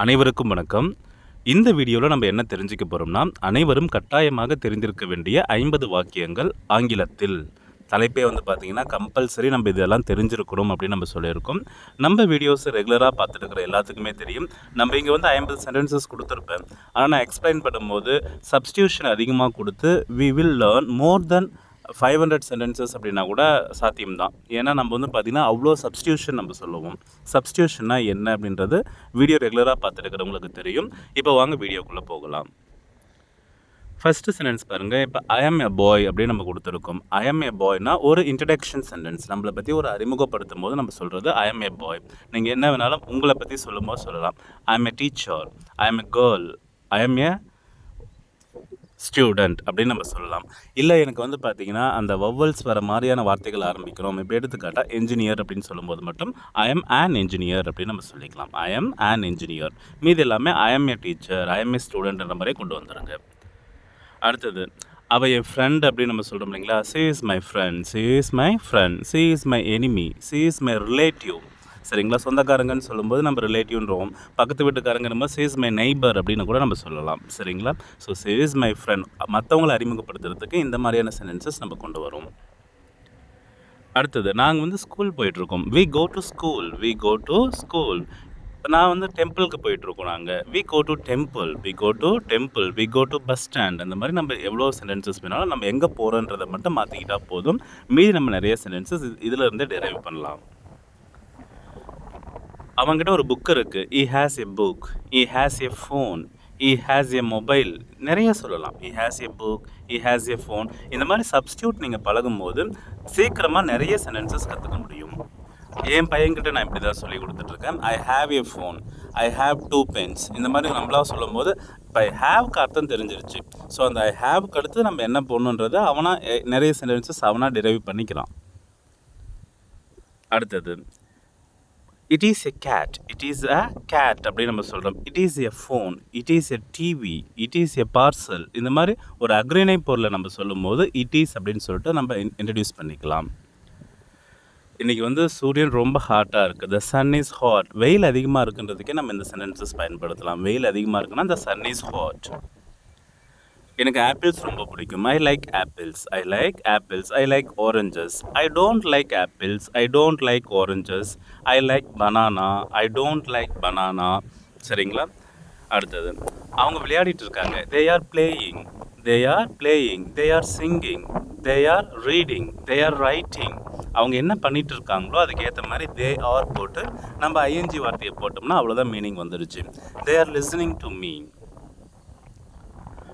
அனைவருக்கும் வணக்கம். இந்த வீடியோவில் நம்ம என்ன தெரிஞ்சுக்க போகிறோம்னா, அனைவரும் கட்டாயமாக தெரிந்திருக்க வேண்டிய 50 வாக்கியங்கள் ஆங்கிலத்தில். தலைப்பே வந்து பார்த்தீங்கன்னா, கம்பல்சரி நம்ம இதெல்லாம் தெரிஞ்சிருக்கணும் அப்படின்னு நம்ம சொல்லியிருக்கோம். நம்ம வீடியோஸ் ரெகுலராக பார்த்துட்டு இருக்கிற எல்லாத்துக்குமே தெரியும். நம்ம இங்கே வந்து 50 சென்டென்சஸ் கொடுத்துருப்பேன். ஆனால் நான் எக்ஸ்பிளைன் பண்ணும்போது சப்ஸ்டியூஷன் அதிகமாக கொடுத்து we will learn more than 500 sentences அப்படின்னா கூட சாத்தியம்தான். ஏன்னா நம்ம வந்து பார்த்திங்கன்னா அவ்வளோ சப்ஸ்டியூஷன் நம்ம சொல்லுவோம். சப்ஸ்டியூஷன்னா என்ன அப்படின்றது வீடியோ ரெகுலராக பார்த்துட்டு இருக்கிறவங்களுக்கு தெரியும். இப்போ வாங்க வீடியோக்குள்ளே போகலாம். ஃபஸ்ட்டு சென்டென்ஸ் பாருங்கள். இப்போ ஐ ஆம் எ பாய் அப்படின்னு நம்ம கொடுத்துருக்கோம். ஐ ஆம் எ பாய்னா ஒரு இன்ட்ரடக்ஷன் சென்டென்ஸ். நம்மளை பற்றி ஒரு அறிமுகப்படுத்தும் போது நம்ம சொல்கிறது ஐ ஆம் எ பாய். நீங்கள் என்ன வேணாலும் உங்களை பற்றி சொல்லும்போது சொல்லலாம். ஐ ஆம் எ டீச்சர், ஐ ஆம் எ கேர்ள், ஐ ஆம் எ ஸ்டூடெண்ட் அப்படின்னு நம்ம சொல்லலாம். இல்லை எனக்கு வந்து பார்த்திங்கன்னா அந்த வவ்வல்ஸ் வர மாதிரியான வார்த்தைகள் ஆரம்பிக்கிறோம். இப்போ எடுத்துக்காட்டால் என்ஜினியர் அப்படின்னு சொல்லும்போது மட்டும் ஐ எம் ஆன் என்ஜினியர் அப்படின்னு நம்ம சொல்லிக்கலாம். I am an engineer. மீது எல்லாமே I am a teacher, I am a ஸ்டூடெண்ட்ன்ற மாதிரியே கொண்டு வந்துடுங்க. அடுத்தது அவள் என் ஃப்ரெண்ட் அப்படின்னு நம்ம சொல்கிறோம் இல்லைங்களா. C is my friend, C is my friend, C is my enemy, C is my relative. சரிங்களா. சொந்தக்காரங்கன்னு சொல்லும்போது நம்ம ரிலேட்டிவ்ன்றோம். பக்கத்து வீட்டுக்காரங்க நம்ம சி இஸ் மை நெய்பர் அப்படின்னு கூட நம்ம சொல்லலாம். சரிங்களா. So C is my friend மற்றவங்களை அறிமுகப்படுத்துறதுக்கு இந்த மாதிரியான சென்டென்சஸ் நம்ம கொண்டு வரோம். அடுத்தது நாங்கள் வந்து ஸ்கூல் போயிட்டுருக்கோம். We go to school, we go to school. நான் வந்து டெம்பிளுக்கு போயிட்டுருக்கோம். நாங்கள் we go to temple, we go to temple, we go to bus stand. அந்த மாதிரி நம்ம எவ்வளோ சென்டென்சஸ் வேணாலும் நம்ம எங்கே போகிறோன்றதை மட்டும் மாற்றிக்கிட்டால் போதும். மீதி நம்ம நிறைய சென்டென்சஸ் இதில் இருந்தே டெரைவ் பண்ணலாம். அவங்ககிட்ட ஒரு புக் இருக்குது. ஈ has a book, E has a phone, E has a mobile. நிறைய சொல்லலாம். ஈ has a book, E has a phone. இந்த மாதிரி சப்ஸ்டியூட் நீங்கள் பழகும்போது சீக்கிரமாக நிறைய சென்டென்சஸ் கற்றுக்க முடியும். என் பையன்கிட்ட நான் இப்படி தான் சொல்லி கொடுத்துட்ருக்கேன். ஐ have a phone, I have 2 pens. இந்த மாதிரி நம்மளா சொல்லும் போது இப்போ ஐ ஹாவ்க்கு அர்த்தம் தெரிஞ்சிருச்சு. ஸோ அந்த ஐ ஹாவ்க்கு அடுத்து நம்ம என்ன போடணுன்றது அவனாக நிறைய சென்டென்சஸ் அவனாக டிரைவ் பண்ணிக்கிறான். அடுத்தது it is a cat, it is a cat அப்படின்னு நம்ம சொல்கிறோம். It is a phone, it is a TV, it is a parcel. இந்த மாதிரி ஒரு அக்ரிணை பொருளை நம்ம சொல்லும் போது இட் இஸ் அப்படின்னு சொல்லிட்டு நம்ம இன்ட்ரடியூஸ் பண்ணிக்கலாம். இன்றைக்கி வந்து சூரியன் ரொம்ப ஹாட்டாக இருக்குது. த சன் இஸ் ஹாட். வெயில் அதிகமாக இருக்குன்றதுக்கே நம்ம இந்த சென்டென்சஸ் பயன்படுத்தலாம். வெயில் அதிகமாக இருக்குன்னா த சன் இஸ் ஹாட். எனக்கு ஆப்பிள்ஸ் ரொம்ப பிடிக்கும். I like apples, I like apples, I like oranges. I don't like apples, I don't like oranges. I like banana, I don't like banana. சரிங்களா. அடுத்தது அவங்க விளையாடிட்டு இருக்காங்க. They are playing, they are playing, they are singing, they are reading, they are writing. அவங்க என்ன பண்ணிகிட்டு இருக்காங்களோ அதுக்கேற்ற மாதிரி தே ஆர் போட்டு நம்ம ஐஎன்ஜி வார்த்தையை போட்டோம்னா அவ்வளோதான் மீனிங் வந்துடுச்சு. They are listening to me.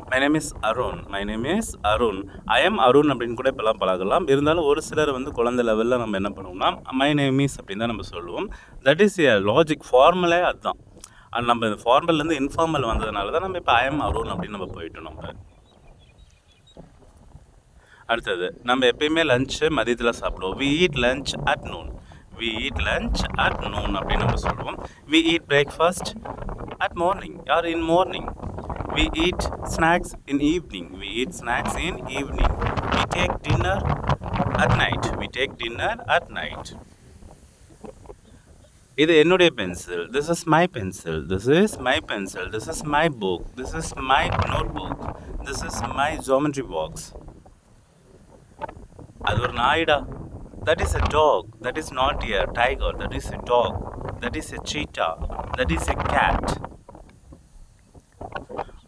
My name is Arun, my name is Arun, I am Arun அப்படின்னு கூட இப்போலாம் பழகலாம். இருந்தாலும் ஒரு சிலர் வந்து குழந்தை லெவலில் நம்ம என்ன பண்ணுவோம்னா மை நேம் இஸ் அப்படின்னு தான் நம்ம சொல்லுவோம். That is a logic. ஃபார்மலே அதுதான். நம்ம இந்த ஃபார்மல்லேருந்து இன்ஃபார்மல் வந்ததுனால தான் நம்ம இப்போ ஐ எம் அருண் அப்படின்னு நம்ம போயிட்டோம். நம்ம அடுத்தது நம்ம எப்பயுமே லஞ்சு மதியத்தில் சாப்பிடுவோம். We eat lunch at noon, we eat lunch at noon அப்படின்னு நம்ம சொல்லுவோம். We eat breakfast at morning or in morning. We eat snacks in evening, we eat snacks in evening. We take dinner at night, we take dinner at night. இது என்னுடைய pencil, this is my pencil, this is my pencil, this is my book, this is my notebook, this is my geometry box. அது ஒரு நாய்டா. That is a dog, that is not a tiger, that is a dog, that is a cheetah, that is a cat.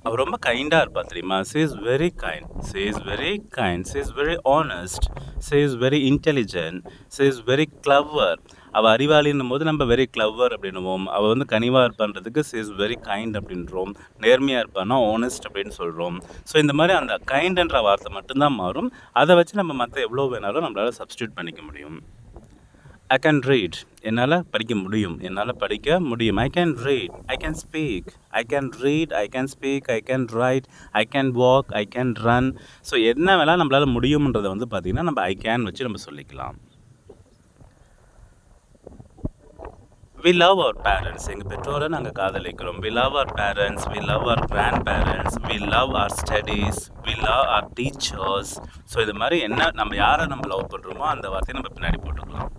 அவள் ரொம்ப கைண்டாக இருப்பா தெரியுமா. C is very kind, C is very kind, C is very honest, C is very intelligent, C is very clever. அவள் அறிவாளின்னும் போது நம்ம very clever அப்படின்னுவோம். அவள் வந்து கனிவாக இருப்பான்றதுக்கு சி இஸ் வெரி கைண்ட் அப்படின்றோம். நேர்மையாக இருப்பான்னா ஆனஸ்ட் அப்படின்னு சொல்கிறோம். ஸோ இந்த மாதிரி அந்த கைண்டுன்ற வார்த்தை மட்டும்தான் மாறும். அதை வச்சு நம்ம மற்ற எவ்வளோ வேணாலும் நம்மளால் சப்ஸ்டியூட் பண்ணிக்க முடியும். ஐ கேன் ரீட், என்னால் படிக்க முடியும், என்னால் படிக்க முடியும். I can read, I can speak, I can read, I can speak, I can write, I can walk, I can run. So என்ன வேணால் நம்மளால் முடியும்ன்றதை வந்து பார்த்திங்கன்னா நம்ம ஐ கேன் வச்சு நம்ம சொல்லிக்கலாம். We love our parents. எங்கள் பெற்றோரை நாங்கள் காதலிக்கிறோம். We love our parents, we love our grandparents, we love our studies, we love our teachers. So இது மாதிரி என்ன நம்ம யாரை நம்ம லவ் பண்ணுறோமோ அந்த வார்த்தையை நம்ம பின்னாடி போட்டுக்கலாம்.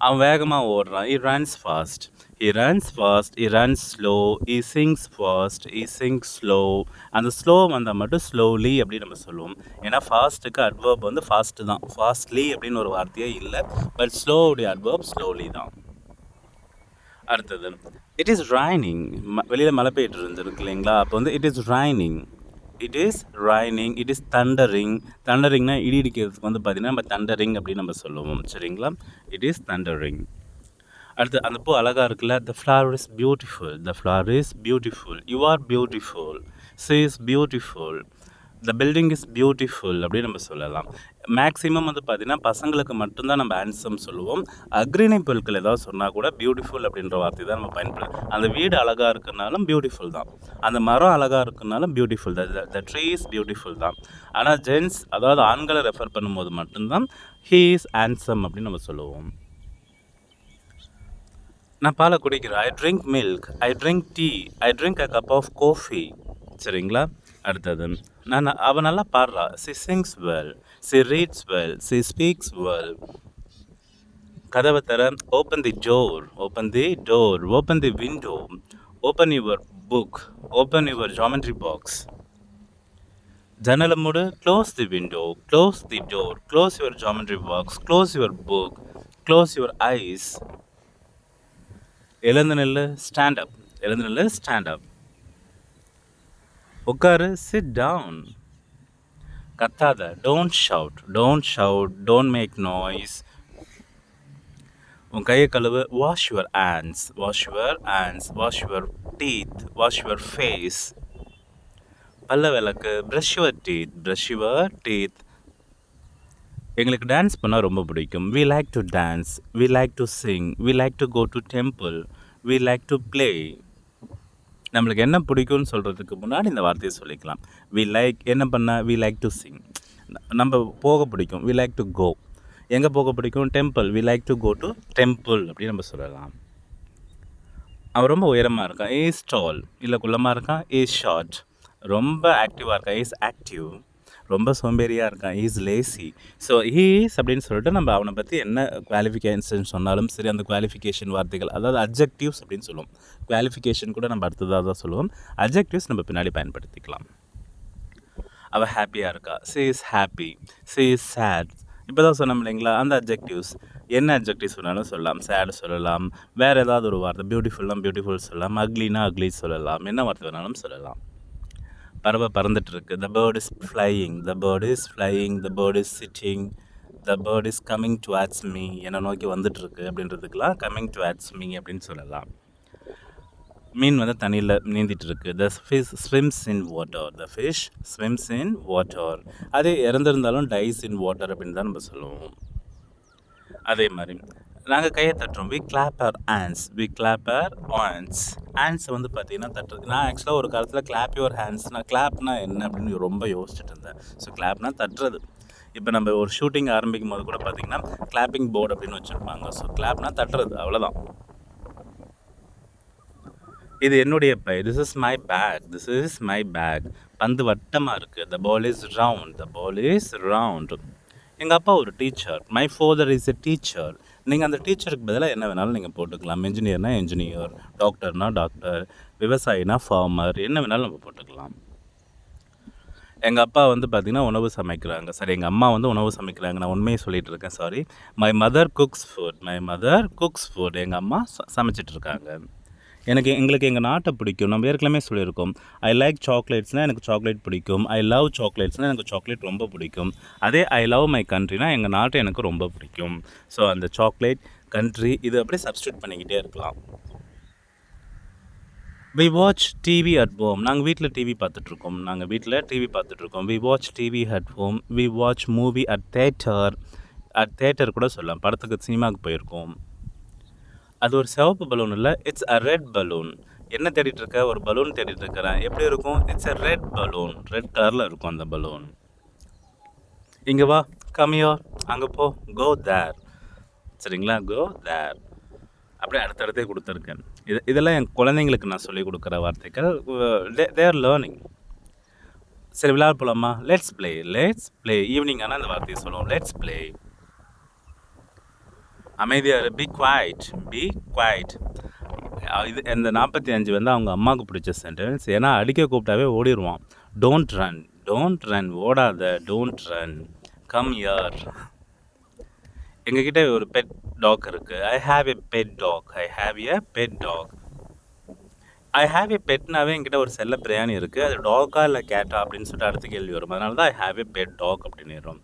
அவன் வேகமாக ஓடுறான். he runs fast, he runs fast, he runs slow, he sings fast, he sings slow. அந்த ஸ்லோ வந்தால் மட்டும் ஸ்லோலி அப்படின்னு நம்ம சொல்லுவோம். ஏன்னா ஃபாஸ்ட்டுக்கு அட்வர்ப் வந்து ஃபாஸ்ட்டு தான். ஃபாஸ்ட்லி அப்படின்னு ஒரு வார்த்தையே இல்லை. பட் ஸ்லோவுடைய அட்வர்ப் ஸ்லோலி தான். அடுத்தது இட் இஸ் ரைனிங். வெளியில் மழை பெய்யிட்டு இருந்துருக்கு இல்லைங்களா? அப்போ வந்து it is raining. It is raining. It is thundering. தண்டரிங்னா இடி இடிக்கிறதுக்கு வந்து பார்த்திங்கன்னா நம்ம தண்டரிங் அப்படின்னு நம்ம சொல்லுவோம். சரிங்களா? It is thundering. அடுத்து அந்த பூ அழகாக இருக்குல்ல. The flower is beautiful. The flower is beautiful. You are beautiful. She is beautiful. The building is beautiful அப்படின்னு நம்ம சொல்லலாம். மேக்ஸிமம் வந்து பார்த்திங்கன்னா பசங்களுக்கு மட்டும்தான் நம்ம ஆன்சம் சொல்லுவோம். அக்ரிணை பொருட்கள் ஏதாவது சொன்னால் கூட பியூட்டிஃபுல் அப்படின்ற வார்த்தை தான் நம்ம பயன்படுத்தும். அந்த வீடு அழகாக இருக்குனாலும் பியூட்டிஃபுல் தான். அந்த மரம் அழகாக இருக்குனாலும் பியூட்டிஃபுல் தான். த ட்ரீ இஸ் பியூட்டிஃபுல் தான். ஆனால் ஜென்ஸ் அதாவது ஆண்களை ரெஃபர் பண்ணும்போது மட்டும்தான் ஹீ இஸ் ஆன்சம் அப்படின்னு நம்ம சொல்லுவோம். நான் பாலை குடிக்கிறேன். I drink milk, I drink tea, I drink a cup of coffee. சரிங்களா? அடுத்தது அவள் நல்லா பாடுறா. She sings well, she reads well, she speaks well. கதவை தர. Open the door, open the door, open the window, open your book, open your geometry box. ஜன்னலை மூடு. Close the window, close the door, close your geometry box, close your book, close your eyes. எழுந்து நில்லு. Stand அப். எழுந்து நில்லு. Stand up. உட்காரு. Sit down. கத்தாத. Don't shout, don't shout, don't make noise. உன் கையை கழுவு. Wash your hands, wash your hands, wash your teeth, wash your face. பல்ல விளக்கு. Brush your teeth, brush your teeth. எங்களுக்கு டான்ஸ் பண்ணால் ரொம்ப பிடிக்கும். We like to dance, we like to sing, we like to go to temple, we like to play. நம்மளுக்கு என்ன பிடிக்கும்னு சொல்கிறதுக்கு முன்னாடி இந்த வார்த்தையை சொல்லிக்கலாம். வி லைக் என்ன பண்ணால் வி லைக் டு சிங். நம்ம போக பிடிக்கும். We like to go. எங்கே போக பிடிக்கும்? Temple. We like to go to temple அப்படின்னு நம்ம சொல்லலாம். அவன் ரொம்ப உயரமாக இருக்கான். Is tall. இல்லை குள்ளமாக இருக்கான். Is short. ரொம்ப ஆக்டிவாக இருக்கான். Is active. ரொம்ப சோம்பேறியாக இருக்கான். Is lazy. ஸோ ஹீஸ் அப்படின்னு சொல்லிட்டு நம்ம அவனை பற்றி என்ன குவாலிஃபிகேஷன் சொன்னாலும் சரி, அந்த குவாலிஃபிகேஷன் வார்த்தைகள் அதாவது அட்ஜெக்டிவ்ஸ் அப்படின்னு சொல்லுவோம். குவாலிஃபிகேஷன் கூட நம்ம அடுத்ததாக தான் சொல்லுவோம். அட்ஜெக்டிவ்ஸ் நம்ம பின்னாடி பயன்படுத்திக்கலாம். அவள் ஹாப்பியாக இருக்கா. She is happy, she is sad. இப்போ தான் சொன்னோம் இல்லைங்களா, அந்த அட்ஜெக்டிவ்ஸ். என்ன அட்ஜெக்டிவ்ஸ் வேணாலும் சொல்லலாம். சேடு சொல்லலாம், வேறு ஏதாவது ஒரு வார்த்தை. பியூட்டிஃபுல்லாம் பியூட்டிஃபுல் சொல்லலாம், அக்லினா அக்லி சொல்லலாம், என்ன வார்த்தை வேணாலும் சொல்லலாம். பறவை பறந்துட்டு இருக்கு. The bird is flying, the bird is flying, the bird is sitting, the bird is coming towards me. என்னை நோக்கி வந்துட்டுருக்கு அப்படின்றதுக்கெலாம் கம்மிங் டுவார்ட்ஸ் மீ அப்படின்னு சொல்லலாம். மீன் வந்து தண்ணியில் நீந்திட்டு இருக்கு. த fish swims in water, the fish swims in water. அதே இறந்துருந்தாலும் டைஸ் இன் வாட்டர் அப்படின்னு தான் நம்ம சொல்லுவோம். அதே மாதிரி நாங்கள் கையை தட்டுறோம். We clap our hands, we clap our hands. Hands வந்து பார்த்திங்கன்னா தட்டுறது. நான் ஆக்சுவலாக ஒரு காலத்தில் கிளாப் யுவர் ஹேண்ட்ஸ், நான் கிளாப்னா என்ன அப்படின்னு ரொம்ப யோசிச்சுட்டு இருந்தேன். ஸோ கிளாப்னா தட்டுறது. இப்போ நம்ம ஒரு ஷூட்டிங் ஆரம்பிக்கும் போது கூட பார்த்திங்கன்னா கிளாப்பிங் போர்டு அப்படின்னு வச்சுருப்பாங்க. ஸோ கிளாப்னா தட்டுறது, அவ்வளோதான். இது என்னுடைய பை. This is my bag, this is my bag. பந்து வட்டமாக இருக்குது. The ball is round, the ball is round. எங்கள் அப்பா ஒரு teacher. My father is a teacher. நீங்கள் அந்த டீச்சருக்கு பதிலாக என்ன வேணாலும் நீங்கள் போட்டுக்கலாம். என்ஜினியர்னால் என்ஜினியர், டாக்டர்னா டாக்டர், விவசாயினா ஃபார்மர், என்ன வேணாலும் நம்ம போட்டுக்கலாம். எங்கள் அப்பா வந்து பார்த்திங்கன்னா உணவு சமைக்கிறாங்க. சரி, எங்கள் அம்மா வந்து உணவு சமைக்கிறாங்க. நான் உண்மையை சொல்லிகிட்டு இருக்கேன், sorry. My mother cooks food, my mother cooks food. எங்கள் அம்மா சமைச்சிட்ருக்காங்க. எங்களுக்கு எங்கள் நாட்டை பிடிக்கும். நம்ம ஏற்கனவே சொல்லியிருக்கோம். ஐ லைக் சாக்லேட்ஸ்னால் எனக்கு சாக்லேட் பிடிக்கும். ஐ லவ் சாக்லேட்ஸ்னால் எனக்கு சாக்லேட் ரொம்ப பிடிக்கும். அதே ஐ லவ் மை கண்ட்ரினா எங்கள் நாட்டை எனக்கு ரொம்ப பிடிக்கும். ஸோ அந்த சாக்லேட், கண்ட்ரி, இது அப்படியே சப்ஸ்டியூட் பண்ணிக்கிட்டே இருக்கலாம். We watch TV at home. நாங்கள் வீட்டில் டிவி பார்த்துட்ருக்கோம். We watch TV at home. We watch movie at theatre. Theatre கூட சொல்லலாம். படத்துக்கு சினிமாவுக்கு போயிருக்கோம். அது ஒரு சிவப்பு பலூன் இல்லை, இட்ஸ் அ ரெட் பலூன். என்ன தேடிட்டு இருக்க? ஒரு பலூன் தேடிட்டு இருக்கிறேன். எப்படி இருக்கும்? It's a red balloon. Red கலரில் இருக்கும் அந்த பலூன். இங்கே வா, கம் ஹியர். அங்கே போ, கோ தேர். சரிங்களா? கோ தேர். அப்படியே அடுத்தடுத்தே கொடுத்துருக்கேன். இதெல்லாம் என் குழந்தைங்களுக்கு நான் சொல்லிக் கொடுக்குற வார்த்தைகள். They are learning. சரி, விளையாட போகலாமா? Let's play, let's play. Evening ஆனால் அந்த வார்த்தையை சொல்லுவோம். Let's play. அமைதியாக. Be quiet, be quiet. இது இந்த 45 வந்து அவங்க அம்மாவுக்கு பிடிச்ச சென்டென்ஸ். ஏன்னா அடிக்க கூப்பிட்டாவே ஓடிருவான். டோன்ட் ரன், டோன்ட் ரன், ஓடாத, டோன்ட் ரன், கம் ஹியர். எங்ககிட்ட ஒரு பெட் டாக் இருக்குது. I have a pet dog, I have a pet dog. I have a பெட்னாவே என்கிட்ட ஒரு செல்ல பிராணி இருக்குது. அது டாக்கா இல்லை கேட்டா அப்படின்னு சொல்லிட்டு அடுத்த கேள்வி வரும். அதனால தான் ஐ ஹாவ் எ பெட் டாக் அப்படின்னு.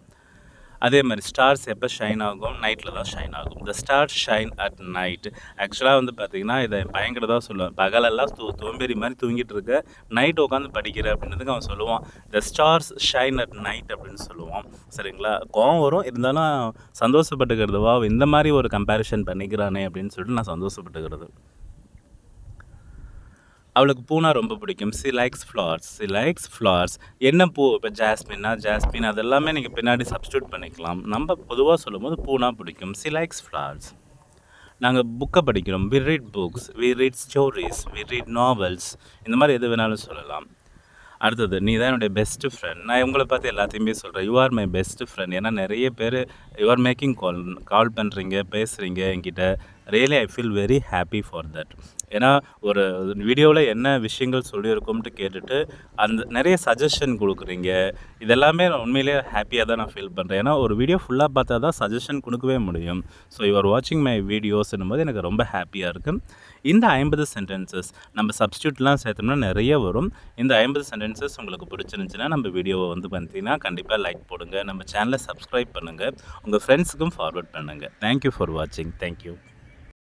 அதே மாதிரி ஸ்டார்ஸ் எப்போ ஷைன் ஆகும்? நைட்டில் தான் ஷைன் ஆகும். த ஸ்டார்ஸ் ஷைன் அட் நைட். ஆக்சுவலாக வந்து பார்த்திங்கன்னா இதை என் பையன்கிட்ட தான் சொல்லுவேன். பகலெல்லாம் சோம்பேறி மாதிரி தூங்கிட்டு இருக்க, நைட் உட்காந்து படிக்கிற அப்படின்றதுக்கு அவன் சொல்லுவான் த ஸ்டார்ஸ் ஷைன் அட் நைட் அப்படின்னு சொல்லுவான். சரிங்களா? கோவம் வரும், இருந்தாலும் சந்தோஷப்பட்டுக்கிறது. வா, இந்த மாதிரி ஒரு கம்பேரிஷன் பண்ணிக்கிறானே அப்படின்னு சொல்லிட்டு நான் சந்தோஷப்பட்டுக்கிறது. அவளுக்கு பூனா ரொம்ப பிடிக்கும். She likes flowers, C likes flowers. என்ன பூ? இப்போ ஜாஸ்மின்னா ஜாஸ்மின், அதெல்லாமே நீங்கள் பின்னாடி சப்ஸ்டியூட் பண்ணிக்கலாம். நம்ம பொதுவாக சொல்லும்போது பூனா பிடிக்கும். She likes flowers. நாங்கள் புக்கை படிக்கிறோம். We read books, we read stories, we read novels. இந்த மாதிரி எது வேணாலும் சொல்லலாம். அடுத்தது, நீ தான் என்னுடைய பெஸ்ட்டு ஃப்ரெண்ட். நான் உங்களை பார்த்து எல்லாத்தையுமே சொல்கிறேன். You are my best friend. ஏன்னா நிறைய பேர் யூ ஆர் மேக்கிங் கால் பண்ணுறீங்க, பேசுகிறீங்க என்கிட்ட. Really I feel very happy for that. ஏன்னா ஒரு வீடியோவில் என்ன விஷயங்கள் சொல்லியிருக்கோம்ட்டு கேட்டுட்டு அந்த நிறைய சஜஷன் கொடுக்குறீங்க. இதெல்லாமே நான் உண்மையிலேயே ஹாப்பியாக தான் நான் ஃபீல் பண்ணுறேன். ஏன்னா ஒரு வீடியோ ஃபுல்லாக பார்த்தா தான் சஜஷன் கொடுக்கவே முடியும். ஸோ யூ ஆர் வாட்சிங் மை வீடியோஸ்ன்னும் போது எனக்கு ரொம்ப ஹாப்பியாக இருக்குது. இந்த 50 சென்டென்சஸ் நம்ம சப்ஸ்டியூட்லாம் சேர்த்தோம்னா நிறைய வரும். இந்த 50 சென்டென்சஸ் உங்களுக்கு பிடிச்சிருந்துச்சுன்னா நம்ம வீடியோவை வந்து பார்த்தீங்கன்னா கண்டிப்பாக லைக் போடுங்க. நம்ம சேனலை சப்ஸ்கிரைப் பண்ணுங்கள். உங்கள் ஃப்ரெண்ட்ஸுக்கும் ஃபார்வர்ட் பண்ணுங்கள். தேங்க்யூ ஃபார் வாட்சிங். தேங்க்யூ.